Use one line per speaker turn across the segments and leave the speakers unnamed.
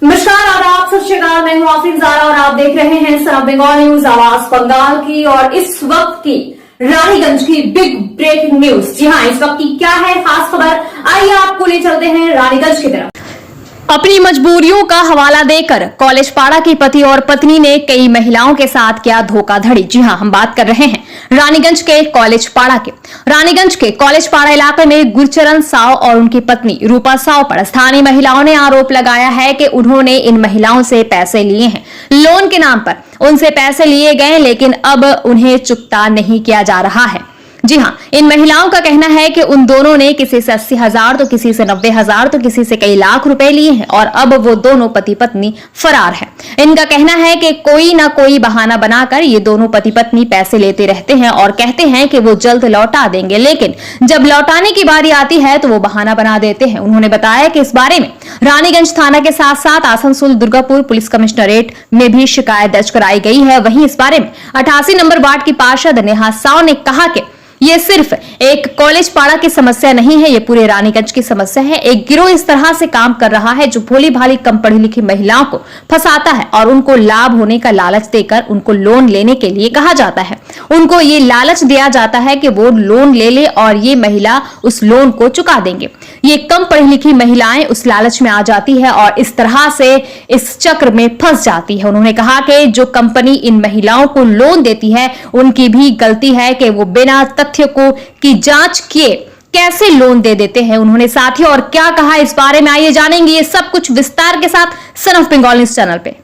नमस्कार, आदाब, सत श्री अकाल। मैं हूं आफरीन ज़ारा और आप देख रहे हैं सन ऑफ बंगाल न्यूज, आवाज बंगाल की। और इस वक्त की रानीगंज की बिग ब्रेकिंग न्यूज। जी हां, इस वक्त की क्या है खास खबर, आइए आपको ले चलते हैं रानीगंज की तरफ। अपनी मजबूरियों का हवाला देकर कॉलेज पाड़ा के पति और पत्नी ने कई महिलाओं के साथ किया धोखाधड़ी। जी हां, हम बात कर रहे हैं रानीगंज के कॉलेज पाड़ा के। रानीगंज के कॉलेज पाड़ा इलाके में गुरचरण साव और उनकी पत्नी रूपा साव पर स्थानीय महिलाओं ने आरोप लगाया है कि उन्होंने इन महिलाओं से पैसे लिए हैं। लोन के नाम पर उनसे पैसे लिए गए, लेकिन अब उन्हें चुकता नहीं किया जा रहा है। जी हां, इन महिलाओं का कहना है कि उन दोनों ने किसी से 80,000 तो किसी से 90,000 तो किसी से कई लाख रुपए लिए हैं और अब वो दोनों पति पत्नी फरार हैं। इनका कहना है कि कोई ना कोई बहाना बनाकर ये दोनों पति पत्नी पैसे लेते रहते हैं और कहते हैं कि वो जल्द लौटा देंगे, लेकिन जब लौटाने की बारी आती है तो वो बहाना बना देते हैं। उन्होंने बताया कि इस बारे में रानीगंज थाना के साथ साथ आसनसोल दुर्गापुर पुलिस कमिश्नरेट में भी शिकायत दर्ज कराई गई है। वहीं इस बारे में 88 नंबर वार्ड की पार्षद नेहा साव ने कहा कि ये सिर्फ एक कॉलेज पाड़ा की समस्या नहीं है, ये पूरे रानीगंज की समस्या है। एक गिरोह इस तरह से काम कर रहा है जो भोली भाली कम पढ़ी लिखी महिलाओं को फंसाता है और उनको लाभ होने का लालच देकर उनको लोन लेने के लिए कहा जाता है। उनको ये लालच दिया जाता है कि वो लोन ले ले और ये महिला उस लोन को चुका देंगे। ये कम पढ़ी लिखी महिलाएं उस लालच में आ जाती है और इस तरह से इस चक्र में फंस जाती है। उन्होंने कहा कि जो कंपनी इन महिलाओं को लोन देती है उनकी भी गलती है कि वो बिना तथ्य को की जांच किए कैसे लोन दे देते हैं। उन्होंने साथ ही और क्या कहा इस बारे में आइए जानेंगे ये सब कुछ विस्तार के साथ son of Bengal news channel पे।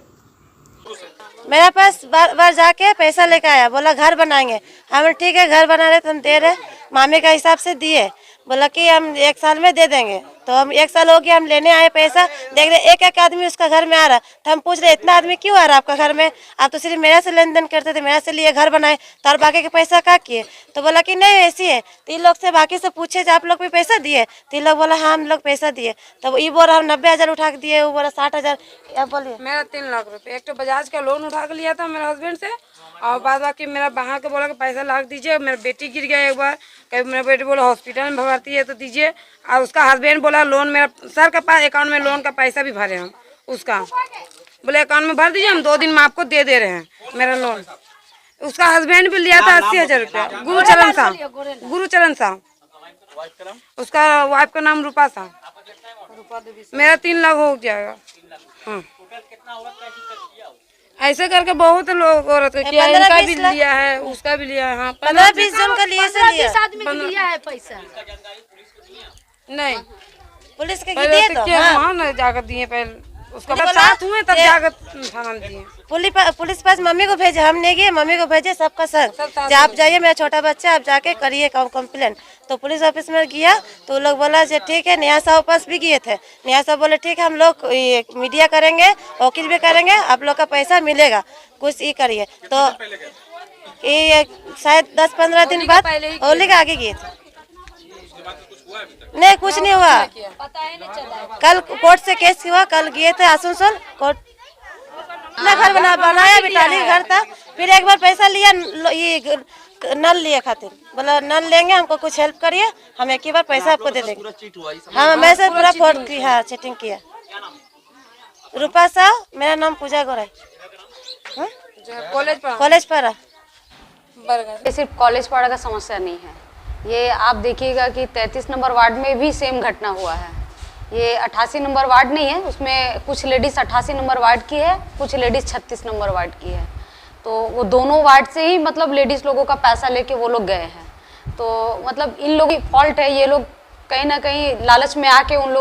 मेरे पास बार जाके पैसा लेके आया, बोला घर बनाएंगे। हम ठीक है घर बना रहे तो हम दे रहे, मामी का हिसाब से दिए, बोला कि हम 1 साल में दे देंगे। तो हम 1 साल हो गया, हम लेने आए पैसा, देख रहे एक एक आदमी उसका घर में आ रहा। तो हम पूछ रहे इतना आदमी क्यों आ रहा आपका घर में, आप तो सिर्फ मेरा से लेन देन करते थे, मेरा से लिए घर बनाए तो और बाकी के पैसा क्या किए। तो बोला कि नहीं ऐसी है। तो इन लोग से बाकी से पूछे आप लोग भी पैसा दिए, तो इन लोग बोला हाँ हम लोग पैसा दिए। तब ये बोला हम 90,000 उठा के दिए, वो बोला 60,000। अब बोलिए
मेरा 3 लाख रुपए एक तो बजाज का लोन उठा के लिया था मेरे हस्बैंड से, और बाद बाकी मेरा बहा के बोला कि पैसा लाख दीजिए। मेरा बेटी गिर गया एक बार, कभी मेरा बेटी बोला हॉस्पिटल में भर्ती है तो दीजिए, और उसका हस्बैंड बोला लोन मेरा सर के पास अकाउंट में लोन का पैसा भी भरे हम उसका, बोले अकाउंट में भर दीजिए हम 2 दिन में आपको दे दे रहे हैं मेरा लोन। उसका हस्बैंड भी लिया था 80,000 रुपया, गुरुचरण साहब, उसका वाइफ का नाम रूपा साहब। मेरा 3 लाख हो जाएगा। हाँ ऐसे करके बहुत लोग औरत का किया, इनका भी लिया है उसका भी लिया है। हाँ
15-20 जन का लिए से लिया
है पैसा। नहीं
पुलिस के दिए तो
वहाँ न जाकर दिए, पहले उसका साथ हुए तब जाकर थाना में दिए।
पुलिस पास मम्मी को भेजे, हम नहीं गए, मम्मी को भेजे सबका संग आप जाइए, मेरा छोटा बच्चा आप जाके करिए कंप्लेन। तो पुलिस ऑफिस में गया तो वो लोग बोला ठीक है। नेहा साहब पास भी गए थे, नेहा साहब बोले ठीक है हम लोग मीडिया करेंगे, वकील भी करेंगे, आप लोग का पैसा मिलेगा, कुछ ये करिए। तो ये शायद 10-15 दिन बाद होली के आगे गए थे, नहीं कुछ नहीं हुआ। कल कोर्ट से केस हुआ, कल गए थे आसनसोल कोर्ट, अपना घर बनाया बिटाली घर था। फिर एक बार पैसा लिया, ये नल लिए खातिर, बोला नल लेंगे हमको कुछ हेल्प करिए, हम एक ही बार पैसा आपको दे देंगे। हाँ मैं से पूरा फ्रॉड की, हाँ चीटिंग किया। रूपा साहब, मेरा नाम पूजा गोराई, कॉलेज पाड़ा।
सिर्फ कॉलेज पाड़ा का समस्या नहीं है, ये आप देखिएगा कि 33 नंबर वार्ड में भी सेम घटना हुआ है। ये 88 नंबर वार्ड नहीं है, उसमें कुछ लेडीज़ 88 नंबर वार्ड की है, कुछ लेडीज़ 36 नंबर वार्ड की है। तो वो दोनों वार्ड से ही मतलब लेडीज़ लोगों का पैसा लेके वो लोग गए हैं। तो मतलब इन लोगों की फॉल्ट है, ये लोग कहीं ना कहीं लालच में आके उन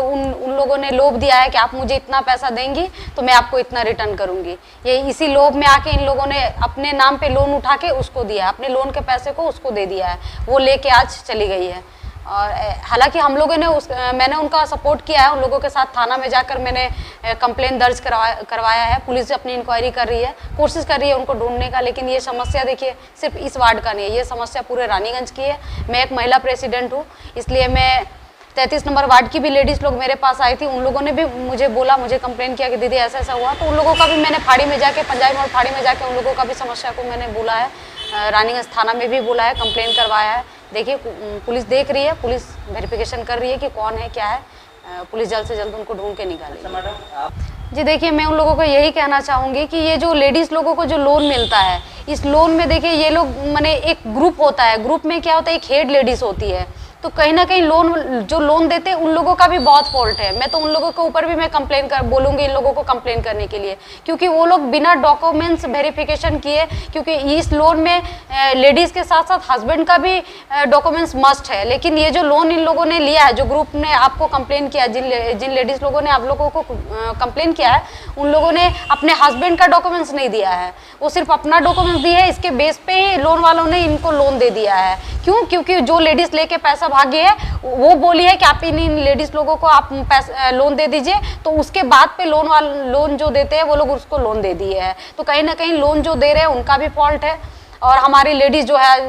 लोगों ने लोभ दिया है कि आप मुझे इतना पैसा देंगी तो मैं आपको इतना रिटर्न करूंगी। ये इसी लोभ में आके इन लोगों ने अपने नाम पे लोन उठा के उसको दिया है, अपने लोन के पैसे को उसको दे दिया है, वो लेके आज चली गई है। और हालांकि हम लोगों ने मैंने उनका सपोर्ट किया है, उन लोगों के साथ थाना में जाकर मैंने कंप्लेन दर्ज करवाया है। पुलिस अपनी इंक्वायरी कर रही है, कोशिश कर रही है उनको ढूंढने का। लेकिन ये समस्या देखिए सिर्फ इस वार्ड का नहीं है, ये समस्या पूरे रानीगंज की है। मैं एक महिला प्रेसिडेंट हूँ, इसलिए मैं 33 नंबर वार्ड की भी लेडीज़ लोग मेरे पास आई थी, उन लोगों ने भी मुझे कंप्लेन किया कि दीदी ऐसा ऐसा हुआ। तो उन लोगों का भी मैंने फाड़ी में जाके, पंजाबी मोड़ फाड़ी में जाके उन लोगों का भी समस्या को मैंने बोला है, रानीगंज थाना में भी बोला है, कंप्लेन करवाया है। देखिए पुलिस देख रही है, पुलिस वेरिफिकेशन कर रही है कि कौन है क्या है, पुलिस जल्द से जल्द उनको ढूंढ के निकालेगी। जी देखिए, मैं उन लोगों को यही कहना चाहूँगी कि ये जो लेडीज़ लोगों को जो लोन मिलता है, इस लोन में देखिए ये लोग माने एक ग्रुप होता है, ग्रुप में क्या होता है, एक हेड लेडीज़ होती है, तो कहीं ना कहीं जो लोन देते हैं उन लोगों का भी बहुत फॉल्ट है। मैं तो उन लोगों के ऊपर भी मैं बोलूँगी इन लोगों को कंप्लेन करने के लिए, क्योंकि वो लोग बिना डॉक्यूमेंट्स वेरिफिकेशन किए, क्योंकि इस लोन में लेडीज़ के साथ साथ हस्बैंड का भी डॉक्यूमेंट्स मस्ट है। लेकिन ये जो लोन इन लोगों ने लिया है, जो ग्रुप ने आपको कंप्लेन किया, जिन लेडीज़ लोगों ने आप लोगों को कंप्लेन किया है, उन लोगों ने अपने हस्बैंड का डॉक्यूमेंट्स नहीं दिया है, वो सिर्फ अपना डॉक्यूमेंट्स दिया है। इसके बेस पे ही लोन वालों ने इनको लोन दे दिया है। क्यों? क्योंकि जो लेडीज़ लेके पैसा भागी है वो बोली है कि आप इन लेडीज लोगों को आप लोन दे दीजिए, तो उसके बाद पे लोन जो देते हैं वो लोग उसको लोन दे दिए है। तो कहीं ना कहीं लोन जो दे रहे हैं उनका भी फॉल्ट है। और हमारी लेडीज जो है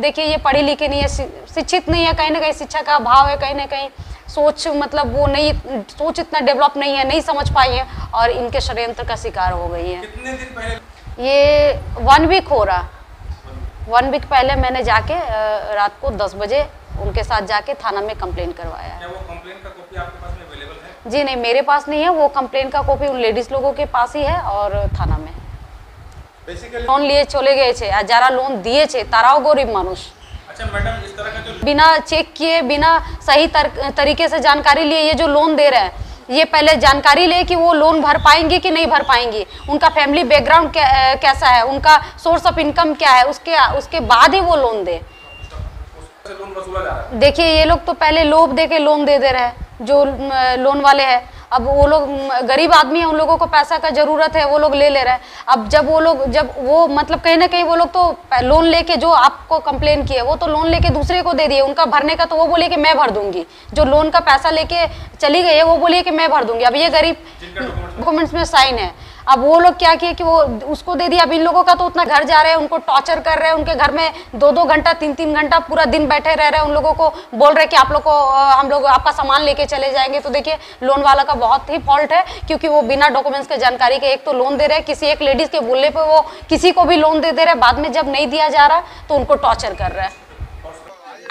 देखिए ये पढ़ी लिखी नहीं है, शिक्षित नहीं है, कहीं ना कहीं शिक्षा का अभाव है, कहीं ना कहीं सोच मतलब वो नहीं, सोच इतना डेवलप नहीं है, नहीं समझ पाई है और इनके षड्यंत्र का शिकार हो गई है।
कितने दिन पहले?
ये 1 वीक हो रहा। 1 वीक पहले मैंने जाके रात को 10 बजे उनके साथ जाके थाना में कंप्लेन करवाया है।
क्या वो कंप्लेन का कॉपी आपके पास में अवेलेबल है?
जी नहीं, मेरे पास नहीं है, वो कंप्लेन का कॉपी उन लेडीज लोगों के पास ही है और थाना में।
बेसिकली
लोन लिए चले गए छे, যারা लोन दिए छे ताराओ गरीब मानुष।
अच्छा मैडम, इस तरह का जो
बिना चेक किए, बिना सही तरीके से जानकारी लिए ये जो लोन दे रहे हैं, ये पहले जानकारी ले कि वो लोन भर पाएंगे कि नहीं भर पाएंगी, उनका फैमिली बैकग्राउंड कैसा है, उनका सोर्स ऑफ इनकम क्या है, उसके बाद ही वो लोन दे।
लोन वसूला जा रहा है।
देखिए ये लोग तो पहले लोभ दे के लोन दे रहे हैं, जो लोन वाले हैं। अब वो लोग गरीब आदमी है, उन लोगों को पैसा का जरूरत है, वो लोग ले रहे हैं। अब जब वो मतलब कहीं ना कहीं वो लोग तो लोन लेके, जो आपको कंप्लेन किए वो तो लोन लेके दूसरे को दे दिए, उनका भरने का तो वो बोले कि मैं भर दूंगी। जो लोन का पैसा लेके चली गई है वो बोलिए कि मैं भर दूंगी। अब ये गरीब डॉक्यूमेंट्स में साइन है, अब वो लोग क्या किए कि वो उसको दे दिया। अब इन लोगों का तो उतना घर जा रहे हैं, उनको टॉर्चर कर रहे हैं, उनके घर में 2-2 घंटा 3-3 घंटा पूरा दिन बैठे रह रहे हैं, उन लोगों को बोल रहे हैं कि आप लोग को हम लोग आपका सामान लेके चले जाएंगे। तो देखिए लोन वाला का बहुत ही फॉल्ट है, क्योंकि वो बिना डॉक्यूमेंट्स के जानकारी के एक तो लोन दे रहे हैं, किसी एक लेडीज के बोलने पे वो किसी को भी लोन दे रहे हैं, बाद में जब नहीं दिया जा रहा तो उनको टॉर्चर कर रहा है।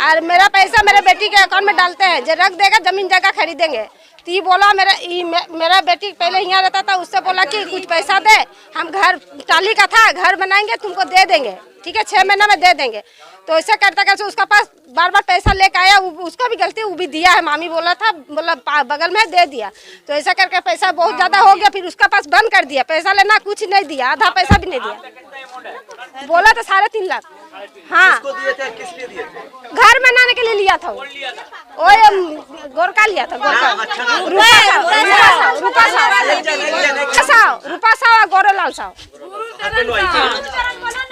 और मेरा पैसा मेरे बेटी के अकाउंट में डालते हैं, जो रख देगा जमीन जगह खरीदेंगे। तो ये बोला मेरा बेटी पहले यहाँ रहता था, उससे बोला कि कुछ पैसा दे, हम घर टाली का था, घर बनाएंगे तुमको दे देंगे, ठीक है 6 महीना में दे देंगे। तो ऐसे करते करते उसका पास बार बार पैसा लेकर आया, उसका भी गलती, वो भी दिया है, मामी बोला था, बोला बगल में दे दिया। तो ऐसा करके पैसा बहुत ज़्यादा हो गया, फिर उसका पास बंद कर दिया, पैसा लेना कुछ नहीं दिया, आधा पैसा भी नहीं दिया। बोला था 3.5 लाख। हाँ,
दिए थे, किस लिए दिए थे?
घर बनाने के लिए लिया था, वो गोरका लिया था, गोरका रूपा साव और गोरेलाल साव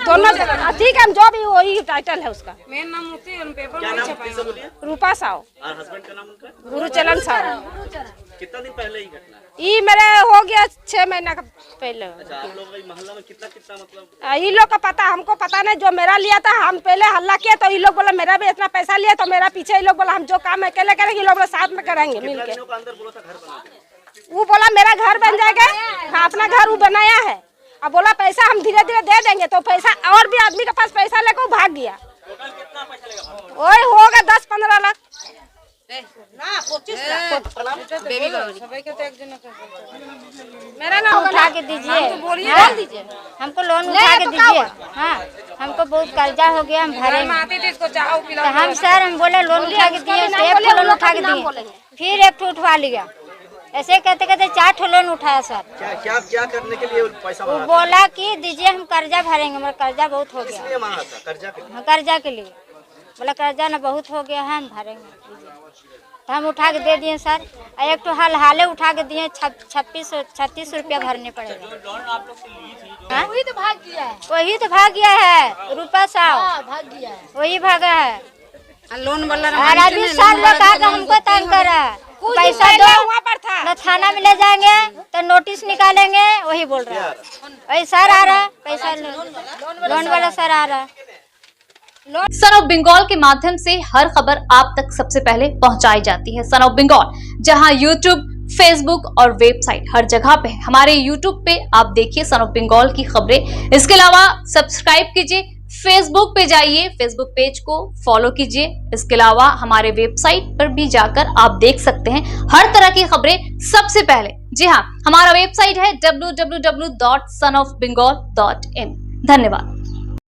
दोनों। ठीक है, जो भी वही टाइटल है उसका।
मेन नाम मुफ्ती पेपर में छपाया।
रूपा साव
और हस्बैंड का नाम उनका?
गुरुचरण साव।
कितना दिन पहले ही घटना?
ये मेरे हो गया 6 महीना का पहले।
अच्छा, आप लोग मोहल्ला में कितना मतलब?
ये लोग का पता, हमको पता नहीं। जो मेरा लिया था, हम पहले हल्ला किया तो ये लोग बोला मेरा भी इतना पैसा लिया, तो मेरा पीछे ये लोग बोला हम जो काम अकेले करेंगे, ये लोग बोला साथ में करेंगे मिलके।
अंदर बोला था घर बना दे।
वो बोला मेरा घर बन जाएगा। हाँ, अपना घर वो बनाया है। अब बोला पैसा हम धीरे धीरे दे देंगे, तो पैसा और भी आदमी के पास पैसा लेकर वो भाग गया। वही होगा 10-15 लाख। मेरा नाम
उठा के दीजिए, हमको लोन उठा के दीजिए। हाँ, हमको बहुत कर्जा हो गया, हम भरेंगे। तो हम सर हम बोले लोन उठा के दिए, एक लोन उठा के दिए, फिर एक उठवा लिया। ऐसे कहते कहते 4 लोन उठाया सर।
क्या करने के लिए पैसा
वो बोला कि दीजिए हम कर्जा भरेंगे, हमारा कर्जा बहुत हो गया।
मांगा था? कर्जा के लिए?
कर्जा के लिए बोला कर्जा ना बहुत हो गया है, हम भरेंगे। तो हम उठा के दे दिए सर। एक तो हाले उठा के दिए, 36 रुपया भरने पड़ेगा। वही तो भाग गया है रूपा साहब, भाग गया है, वही भागा है।
लोन वाला
अभी सर लोग आकर हमको तंग कर रहा है, पैसा दो न थाना में ले जाएंगे तो नोटिस निकालेंगे, वही बोल रहा है। वही सर आ रहा है, पैसा लोन वाला सर आ रहा है।
सन ऑफ बंगाल के माध्यम से हर खबर आप तक सबसे पहले पहुंचाई जाती है। सन ऑफ बंगाल, जहां यूट्यूब, फेसबुक और वेबसाइट हर जगह पे। हमारे यूट्यूब पे आप देखिए सन ऑफ बंगाल की खबरें। इसके अलावा सब्सक्राइब कीजिए
फेसबुक पे जाइए, फेसबुक पेज को फॉलो कीजिए। इसके अलावा हमारे वेबसाइट पर भी जाकर आप देख सकते हैं हर तरह की खबरें सबसे पहले। जी हाँ, हमारा वेबसाइट है www.sonofbengal.in। धन्यवाद।